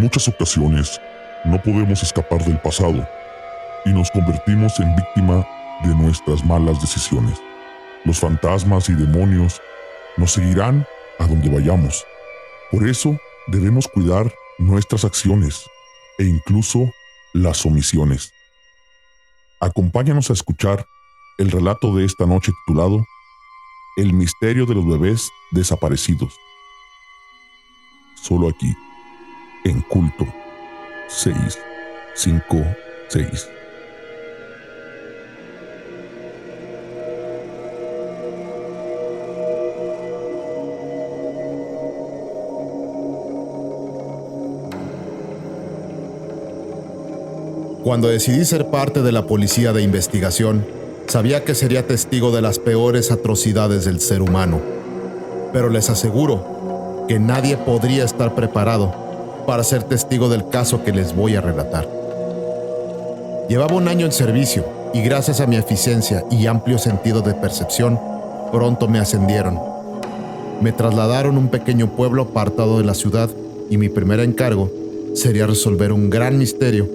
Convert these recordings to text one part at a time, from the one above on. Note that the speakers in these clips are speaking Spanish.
muchas ocasiones no podemos escapar del pasado y nos convertimos en víctima de nuestras malas decisiones. Los fantasmas y demonios nos seguirán a donde vayamos. Por eso debemos cuidar nuestras acciones e incluso las omisiones. Acompáñanos a escuchar el relato de esta noche titulado El misterio de los bebés desaparecidos. Solo aquí, en Culto 656. Cuando decidí ser parte de la policía de investigación, sabía que sería testigo de las peores atrocidades del ser humano. Pero les aseguro que nadie podría estar preparado para ser testigo del caso que les voy a relatar. Llevaba un año en servicio y gracias a mi eficiencia y amplio sentido de percepción, pronto me ascendieron. Me trasladaron a un pequeño pueblo apartado de la ciudad y mi primer encargo sería resolver un gran misterio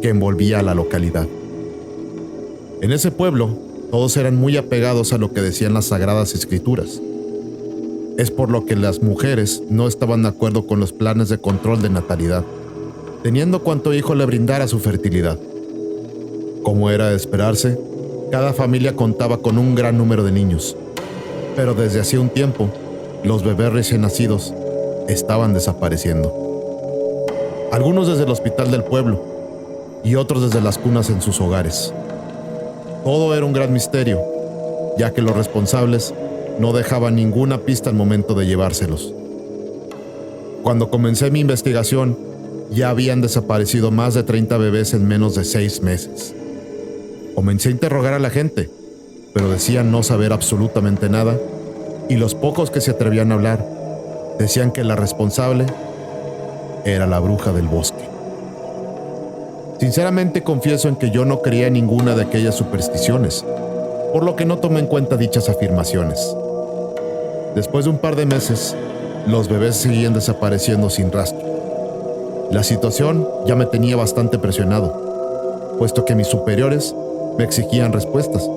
que envolvía a la localidad. En ese pueblo, todos eran muy apegados a lo que decían las Sagradas Escrituras. Es por lo que las mujeres no estaban de acuerdo con los planes de control de natalidad, teniendo cuanto hijo le brindara su fertilidad. Como era de esperarse, cada familia contaba con un gran número de niños, pero desde hacía un tiempo, los bebés recién nacidos estaban desapareciendo. Algunos desde el hospital del pueblo, y otros desde las cunas en sus hogares. Todo era un gran misterio, ya que los responsables no dejaban ninguna pista al momento de llevárselos. Cuando comencé mi investigación, ya habían desaparecido más de 30 bebés en menos de 6 meses. Comencé a interrogar a la gente, pero decían no saber absolutamente nada, y los pocos que se atrevían a hablar decían que la responsable era la bruja del bosque. Sinceramente confieso en que yo no creía en ninguna de aquellas supersticiones, por lo que no tomé en cuenta dichas afirmaciones. Después de un par de meses, los bebés seguían desapareciendo sin rastro. La situación ya me tenía bastante presionado, puesto que mis superiores me exigían respuestas,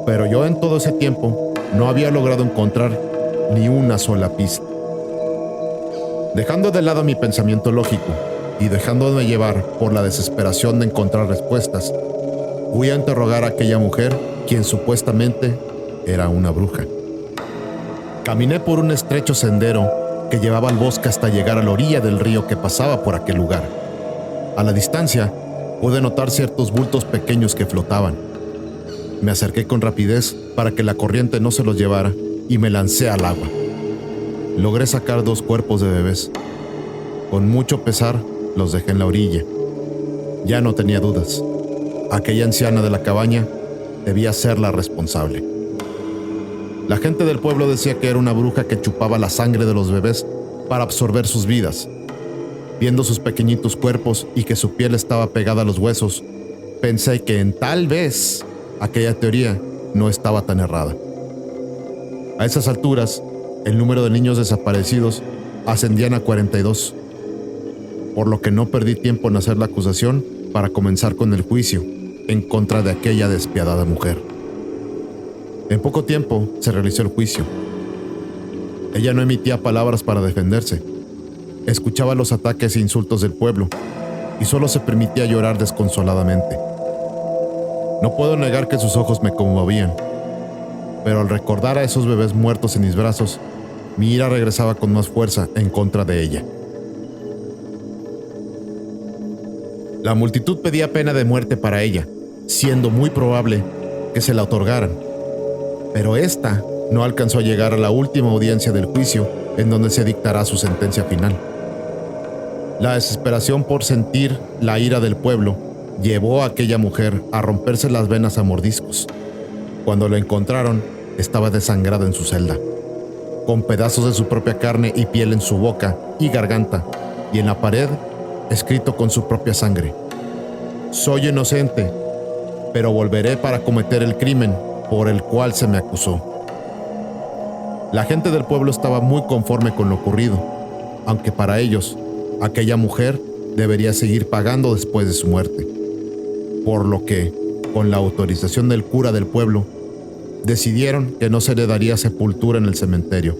pero yo en todo ese tiempo no había logrado encontrar ni una sola pista. Dejando de lado mi pensamiento lógico, y dejándome llevar por la desesperación de encontrar respuestas, fui a interrogar a aquella mujer, quien supuestamente era una bruja. Caminé por un estrecho sendero que llevaba al bosque hasta llegar a la orilla del río que pasaba por aquel lugar. A la distancia, pude notar ciertos bultos pequeños que flotaban. Me acerqué con rapidez para que la corriente no se los llevara y me lancé al agua. Logré sacar 2 cuerpos de bebés. Con mucho pesar, los dejé en la orilla. Ya no tenía dudas. Aquella anciana de la cabaña debía ser la responsable. La gente del pueblo decía que era una bruja que chupaba la sangre de los bebés para absorber sus vidas. Viendo sus pequeñitos cuerpos y que su piel estaba pegada a los huesos, pensé que tal vez aquella teoría no estaba tan errada. A esas alturas, el número de niños desaparecidos ascendían a 42. Por lo que no perdí tiempo en hacer la acusación para comenzar con el juicio en contra de aquella despiadada mujer. En poco tiempo se realizó el juicio. Ella no emitía palabras para defenderse, escuchaba los ataques e insultos del pueblo y solo se permitía llorar desconsoladamente. No puedo negar que sus ojos me conmovían, pero al recordar a esos bebés muertos en mis brazos, mi ira regresaba con más fuerza en contra de ella. La multitud pedía pena de muerte para ella, siendo muy probable que se la otorgaran. Pero esta no alcanzó a llegar a la última audiencia del juicio, en donde se dictará su sentencia final. La desesperación por sentir la ira del pueblo llevó a aquella mujer a romperse las venas a mordiscos. Cuando la encontraron, estaba desangrada en su celda, con pedazos de su propia carne y piel en su boca y garganta, y en la pared, escrito con su propia sangre: «Soy inocente, pero volveré para cometer el crimen por el cual se me acusó». La gente del pueblo estaba muy conforme con lo ocurrido, aunque para ellos aquella mujer debería seguir pagando después de su muerte. Por lo que, con la autorización del cura del pueblo, decidieron que no se le daría sepultura en el cementerio,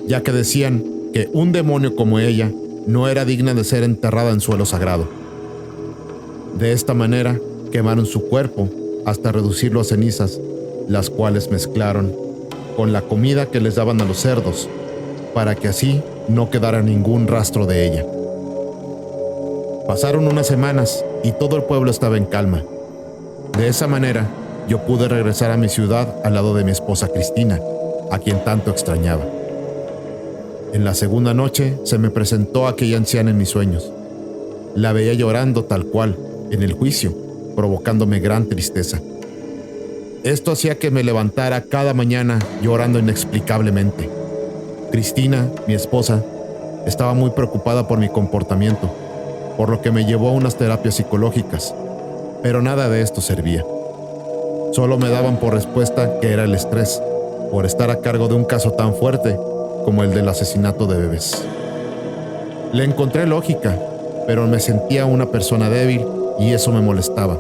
ya que decían que un demonio como ella no era digna de ser enterrada en suelo sagrado. De esta manera, quemaron su cuerpo hasta reducirlo a cenizas, las cuales mezclaron con la comida que les daban a los cerdos, para que así no quedara ningún rastro de ella. Pasaron unas semanas y todo el pueblo estaba en calma. De esa manera, yo pude regresar a mi ciudad al lado de mi esposa Cristina, a quien tanto extrañaba. En la segunda noche se me presentó aquella anciana en mis sueños. La veía llorando tal cual, en el juicio, provocándome gran tristeza. Esto hacía que me levantara cada mañana llorando inexplicablemente. Cristina, mi esposa, estaba muy preocupada por mi comportamiento, por lo que me llevó a unas terapias psicológicas, pero nada de esto servía. Solo me daban por respuesta que era el estrés, por estar a cargo de un caso tan fuerte como el del asesinato de bebés. Le encontré lógica, pero me sentía una persona débil y eso me molestaba.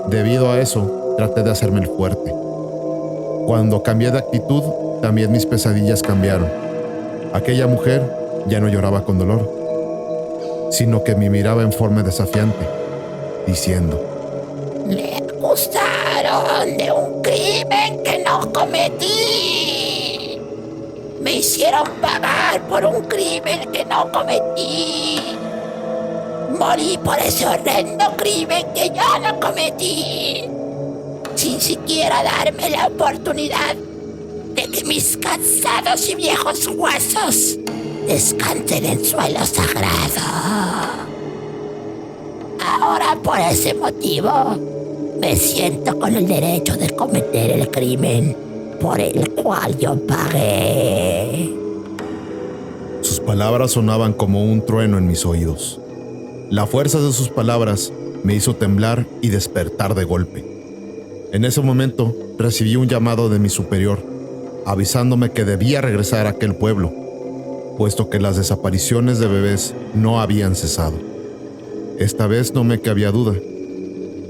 Debido a eso, traté de hacerme el fuerte. Cuando cambié de actitud, también mis pesadillas cambiaron. Aquella mujer ya no lloraba con dolor, sino que me miraba en forma desafiante, diciendo: Me acusaron de un crimen que no cometí. Me hicieron pagar por un crimen que no cometí. Morí por ese horrendo crimen que yo no cometí, sin siquiera darme la oportunidad de que mis cansados y viejos huesos descansen en suelo sagrado. Ahora, por ese motivo, me siento con el derecho de cometer el crimen por el cual yo pagué. Sus palabras sonaban como un trueno en mis oídos. La fuerza de sus palabras me hizo temblar y despertar de golpe. En ese momento recibí un llamado de mi superior, avisándome que debía regresar a aquel pueblo, puesto que las desapariciones de bebés no habían cesado. Esta vez no me cabía duda.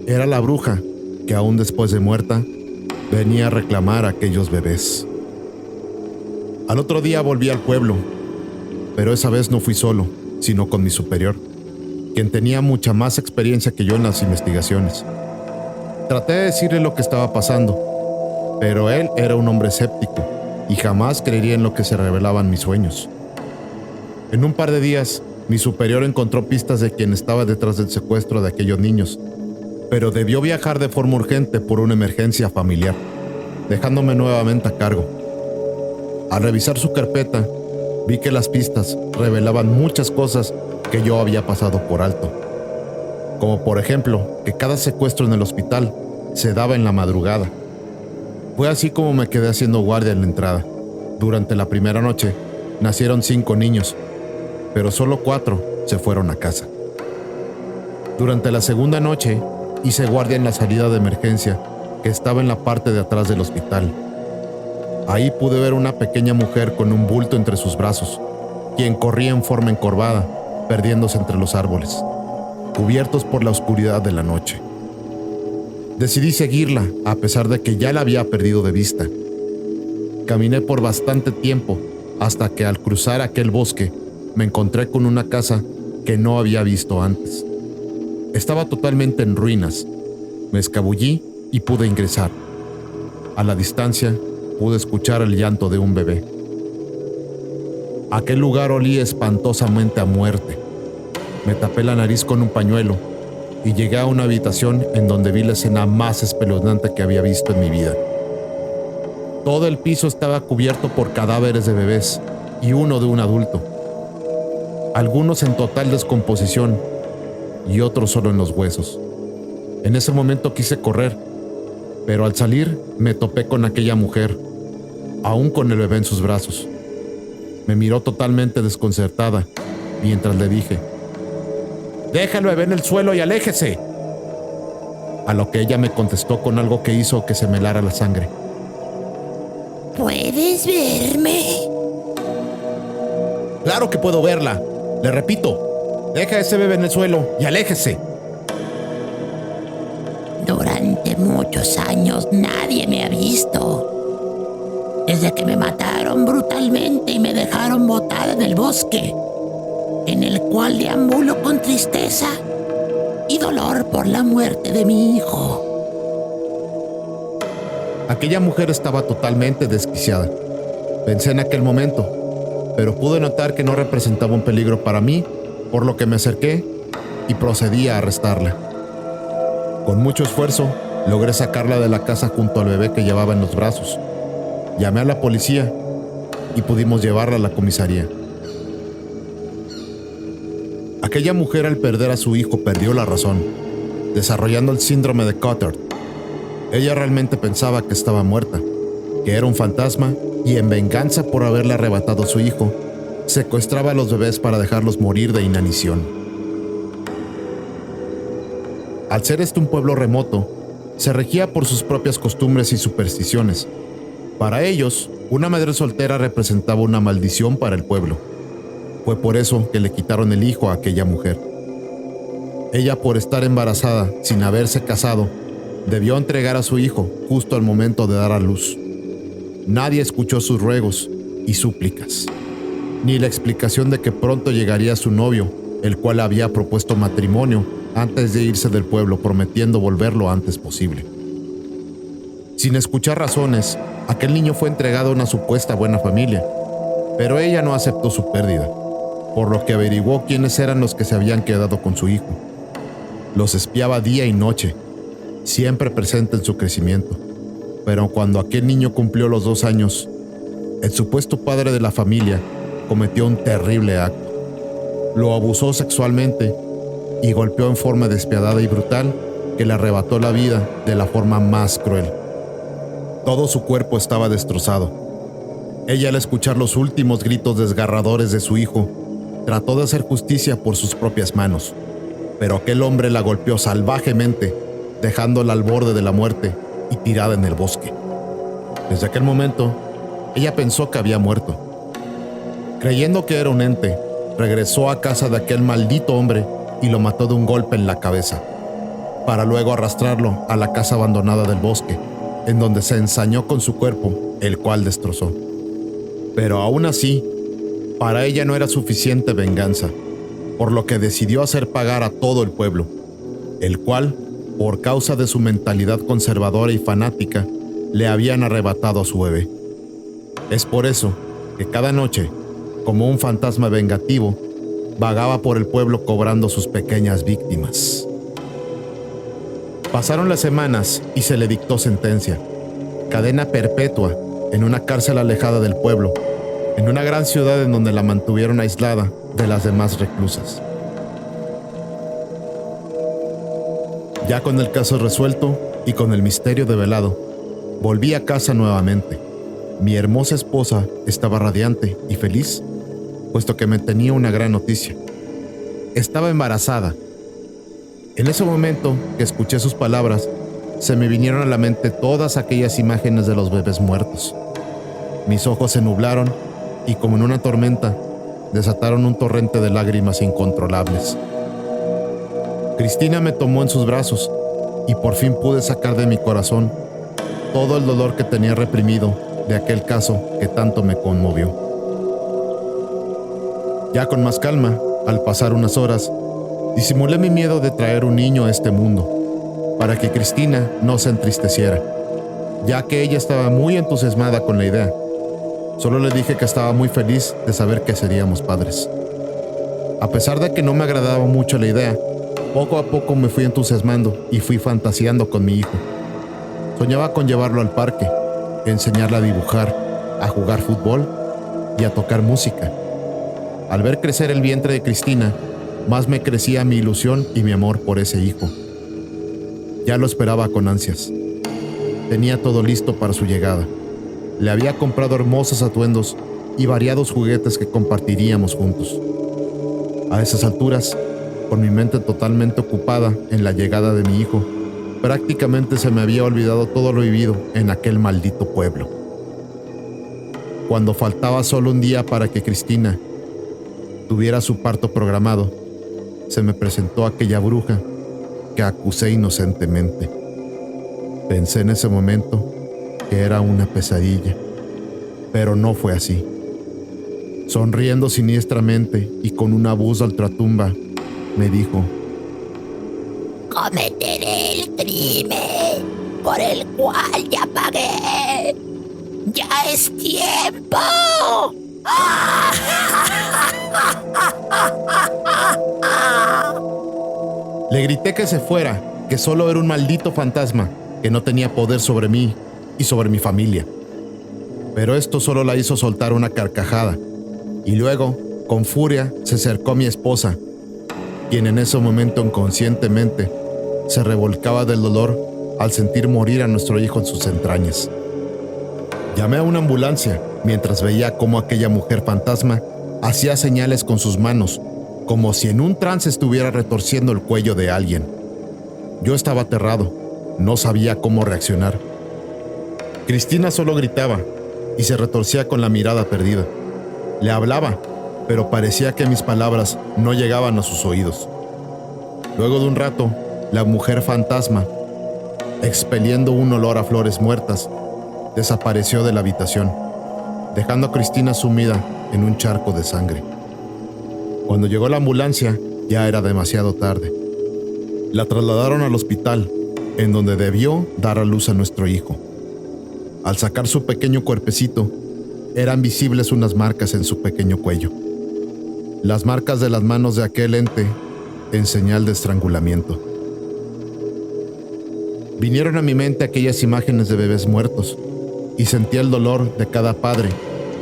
Era la bruja que, aún después de muerta, venía a reclamar a aquellos bebés. Al otro día volví al pueblo, pero esa vez no fui solo, sino con mi superior, quien tenía mucha más experiencia que yo en las investigaciones. Traté de decirle lo que estaba pasando, pero él era un hombre escéptico y jamás creería en lo que se revelaban mis sueños. En un par de días, mi superior encontró pistas de quien estaba detrás del secuestro de aquellos niños, pero debió viajar de forma urgente por una emergencia familiar, dejándome nuevamente a cargo. Al revisar su carpeta, vi que las pistas revelaban muchas cosas que yo había pasado por alto, como por ejemplo que cada secuestro en el hospital se daba en la madrugada. Fue así como me quedé haciendo guardia en la entrada. Durante la primera noche nacieron 5 niños, pero solo 4 se fueron a casa. Durante la segunda noche hice guardia en la salida de emergencia que estaba en la parte de atrás del hospital. Ahí pude ver una pequeña mujer con un bulto entre sus brazos, quien corría en forma encorvada, perdiéndose entre los árboles, cubiertos por la oscuridad de la noche. Decidí seguirla, a pesar de que ya la había perdido de vista. Caminé por bastante tiempo, hasta que al cruzar aquel bosque, me encontré con una casa que no había visto antes. Estaba totalmente en ruinas. Me escabullí y pude ingresar. A la distancia, pude escuchar el llanto de un bebé. Aquel lugar olía espantosamente a muerte. Me tapé la nariz con un pañuelo y llegué a una habitación en donde vi la escena más espeluznante que había visto en mi vida. Todo el piso estaba cubierto por cadáveres de bebés y uno de un adulto. Algunos en total descomposición y otros solo en los huesos. En ese momento quise correr, pero al salir me topé con aquella mujer, aún con el bebé en sus brazos. Me miró totalmente desconcertada mientras le dije: «Deja el bebé en el suelo y aléjese». A lo que ella me contestó con algo que hizo que se me helara la sangre. ¿Puedes verme? Claro que puedo verla. Le repito, Deja a ese bebé en el suelo y aléjese. Durante muchos años nadie me ha visto. Desde que me mataron brutalmente y me dejaron botada en el bosque, en el cual deambulo con tristeza y dolor por la muerte de mi hijo. Aquella mujer estaba totalmente desquiciada. Pensé en aquel momento, pero pude notar que no representaba un peligro para mí, por lo que me acerqué y procedí a arrestarla. Con mucho esfuerzo, logré sacarla de la casa junto al bebé que llevaba en los brazos. Llamé a la policía y pudimos llevarla a la comisaría. Aquella mujer, al perder a su hijo, perdió la razón, desarrollando el síndrome de Cotard. Ella realmente pensaba que estaba muerta, que era un fantasma, y en venganza por haberle arrebatado a su hijo, secuestraba a los bebés para dejarlos morir de inanición. Al ser este un pueblo remoto, se regía por sus propias costumbres y supersticiones. Para ellos, una madre soltera representaba una maldición para el pueblo. Fue por eso que le quitaron el hijo a aquella mujer. Ella, por estar embarazada sin haberse casado, debió entregar a su hijo justo al momento de dar a luz. Nadie escuchó sus ruegos y súplicas, ni la explicación de que pronto llegaría su novio, el cual había propuesto matrimonio antes de irse del pueblo, prometiendo volver lo antes posible. Sin escuchar razones, aquel niño fue entregado a una supuesta buena familia, pero ella no aceptó su pérdida, por lo que averiguó quiénes eran los que se habían quedado con su hijo. Los espiaba día y noche, siempre presente en su crecimiento. Pero cuando aquel niño cumplió los 2 años, el supuesto padre de la familia cometió un terrible acto. Lo abusó sexualmente y golpeó en forma despiadada y brutal que le arrebató la vida de la forma más cruel. Todo su cuerpo estaba destrozado. Ella, al escuchar los últimos gritos desgarradores de su hijo, trató de hacer justicia por sus propias manos, pero aquel hombre la golpeó salvajemente, dejándola al borde de la muerte y tirada en el bosque. Desde aquel momento, ella pensó que había muerto. Creyendo que era un ente, regresó a casa de aquel maldito hombre y lo mató de un golpe en la cabeza, para luego arrastrarlo a la casa abandonada del bosque, en donde se ensañó con su cuerpo, el cual destrozó. Pero aún así, para ella no era suficiente venganza, por lo que decidió hacer pagar a todo el pueblo, el cual, por causa de su mentalidad conservadora y fanática, le habían arrebatado a su bebé. Es por eso que cada noche, como un fantasma vengativo, vagaba por el pueblo cobrando sus pequeñas víctimas. Pasaron las semanas y se le dictó sentencia: cadena perpetua en una cárcel alejada del pueblo, en una gran ciudad en donde la mantuvieron aislada de las demás reclusas. Ya con el caso resuelto y con el misterio develado, volví a casa nuevamente. Mi hermosa esposa estaba radiante y feliz, puesto que me tenía una gran noticia. Estaba embarazada. En ese momento que escuché sus palabras, se me vinieron a la mente todas aquellas imágenes de los bebés muertos. Mis ojos se nublaron y, como en una tormenta, desataron un torrente de lágrimas incontrolables. Cristina me tomó en sus brazos y por fin pude sacar de mi corazón todo el dolor que tenía reprimido de aquel caso que tanto me conmovió. Ya con más calma, al pasar unas horas, disimulé mi miedo de traer un niño a este mundo, para que Cristina no se entristeciera, ya que ella estaba muy entusiasmada con la idea. Solo le dije que estaba muy feliz de saber que seríamos padres. A pesar de que no me agradaba mucho la idea, poco a poco me fui entusiasmando y fui fantaseando con mi hijo. Soñaba con llevarlo al parque, enseñarle a dibujar, a jugar fútbol y a tocar música. Al ver crecer el vientre de Cristina, más me crecía mi ilusión y mi amor por ese hijo. Ya lo esperaba con ansias. Tenía todo listo para su llegada. Le había comprado hermosos atuendos y variados juguetes que compartiríamos juntos. A esas alturas, con mi mente totalmente ocupada en la llegada de mi hijo, prácticamente se me había olvidado todo lo vivido en aquel maldito pueblo. Cuando faltaba solo un día para que Cristina tuviera su parto programado, se me presentó aquella bruja que acusé inocentemente. Pensé en ese momento que era una pesadilla, pero no fue así. Sonriendo siniestramente y con una voz ultratumba, me dijo: cometeré el crimen por el cual ya pagué. ¡Ya es tiempo! Le grité que se fuera, que solo era un maldito fantasma, que no tenía poder sobre mí y sobre mi familia. Pero esto solo la hizo soltar una carcajada, y luego, con furia, se acercó a mi esposa, quien en ese momento inconscientemente se revolcaba del dolor al sentir morir a nuestro hijo en sus entrañas. Llamé a una ambulancia mientras veía cómo aquella mujer fantasma hacía señales con sus manos, como si en un trance estuviera retorciendo el cuello de alguien. Yo estaba aterrado, no sabía cómo reaccionar. Cristina solo gritaba y se retorcía con la mirada perdida. Le hablaba, pero parecía que mis palabras no llegaban a sus oídos. Luego de un rato, la mujer fantasma, expeliendo un olor a flores muertas, desapareció de la habitación, dejando a Cristina sumida en un charco de sangre. Cuando llegó la ambulancia, ya era demasiado tarde. La trasladaron al hospital, en donde debió dar a luz a nuestro hijo. Al sacar su pequeño cuerpecito, eran visibles unas marcas en su pequeño cuello. Las marcas de las manos de aquel ente en señal de estrangulamiento. Vinieron a mi mente aquellas imágenes de bebés muertos y sentí el dolor de cada padre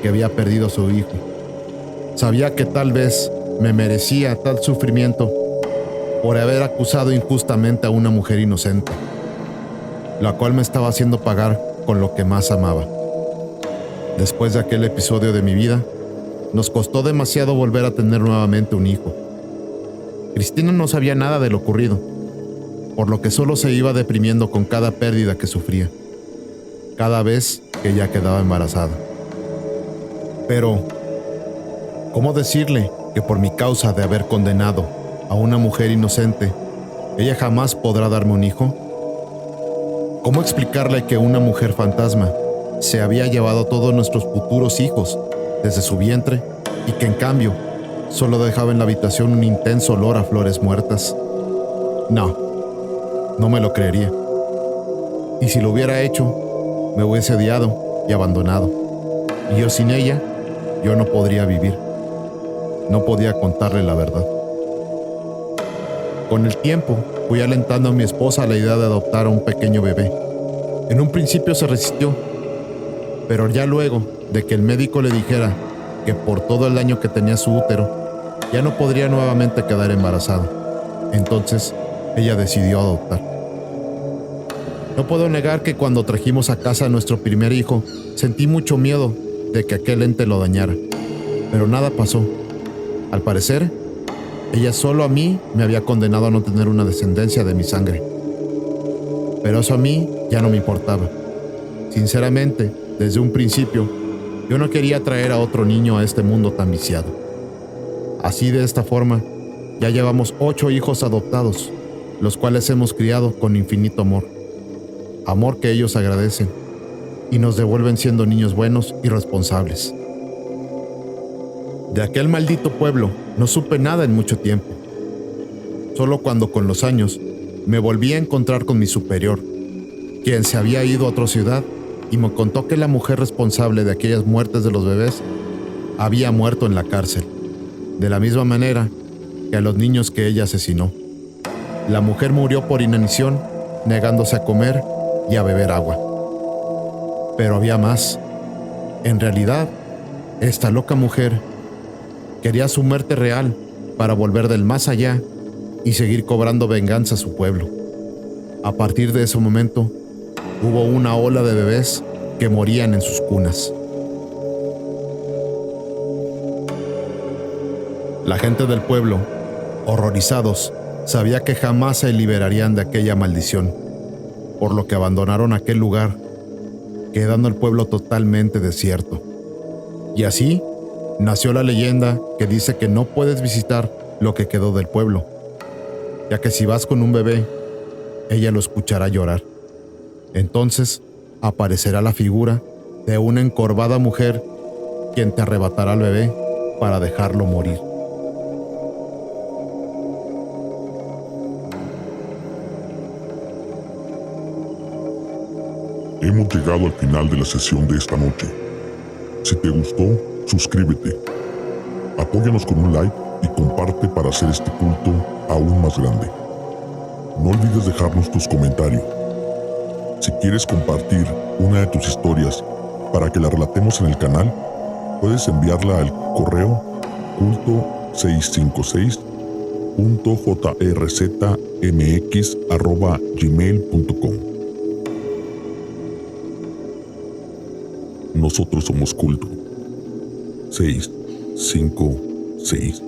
que había perdido a su hijo. Sabía que tal vez me merecía tal sufrimiento por haber acusado injustamente a una mujer inocente, la cual me estaba haciendo pagar con lo que más amaba. Después de aquel episodio de mi vida, nos costó demasiado volver a tener nuevamente un hijo. Cristina no sabía nada de lo ocurrido, por lo que solo se iba deprimiendo con cada pérdida que sufría, cada vez que ella quedaba embarazada. Pero, ¿cómo decirle que por mi causa de haber condenado a una mujer inocente, ella jamás podrá darme un hijo? ¿Cómo explicarle que una mujer fantasma se había llevado a todos nuestros futuros hijos desde su vientre y que en cambio solo dejaba en la habitación un intenso olor a flores muertas? No me lo creería. Y si lo hubiera hecho, me hubiese odiado y abandonado. Y yo sin ella, yo no podría vivir. No podía contarle la verdad. Con el tiempo, fui alentando a mi esposa a la idea de adoptar a un pequeño bebé. En un principio se resistió, pero ya luego de que el médico le dijera que por todo el daño que tenía su útero, ya no podría nuevamente quedar embarazada. Entonces, ella decidió adoptar. No puedo negar que cuando trajimos a casa a nuestro primer hijo, sentí mucho miedo de que aquel ente lo dañara, pero nada pasó. Al parecer, ella solo a mí me había condenado a no tener una descendencia de mi sangre. Pero eso a mí ya no me importaba. Sinceramente, desde un principio, yo no quería traer a otro niño a este mundo tan viciado. Así, de esta forma, ya llevamos 8 hijos adoptados, los cuales hemos criado con infinito amor. Amor que ellos agradecen y nos devuelven siendo niños buenos y responsables. De aquel maldito pueblo no supe nada en mucho tiempo. Solo cuando con los años me volví a encontrar con mi superior, quien se había ido a otra ciudad y me contó que la mujer responsable de aquellas muertes de los bebés había muerto en la cárcel, de la misma manera que a los niños que ella asesinó. La mujer murió por inanición, negándose a comer y a beber agua. Pero había más. En realidad, esta loca mujer quería su muerte real para volver del más allá y seguir cobrando venganza a su pueblo. A partir de ese momento, hubo una ola de bebés que morían en sus cunas. La gente del pueblo, horrorizados, sabía que jamás se liberarían de aquella maldición, por lo que abandonaron aquel lugar, quedando el pueblo totalmente desierto. Y así nació la leyenda que dice que no puedes visitar lo que quedó del pueblo, ya que si vas con un bebé, ella lo escuchará llorar. Entonces aparecerá la figura de una encorvada mujer quien te arrebatará al bebé para dejarlo morir. Hemos llegado al final de la sesión de esta noche. Si te gustó, suscríbete, apóyanos con un like y comparte para hacer este culto aún más grande. No olvides dejarnos tus comentarios. Si quieres compartir una de tus historias para que la relatemos en el canal, puedes enviarla al correo culto656.jrzmx@gmail.com. Nosotros somos Culto 656.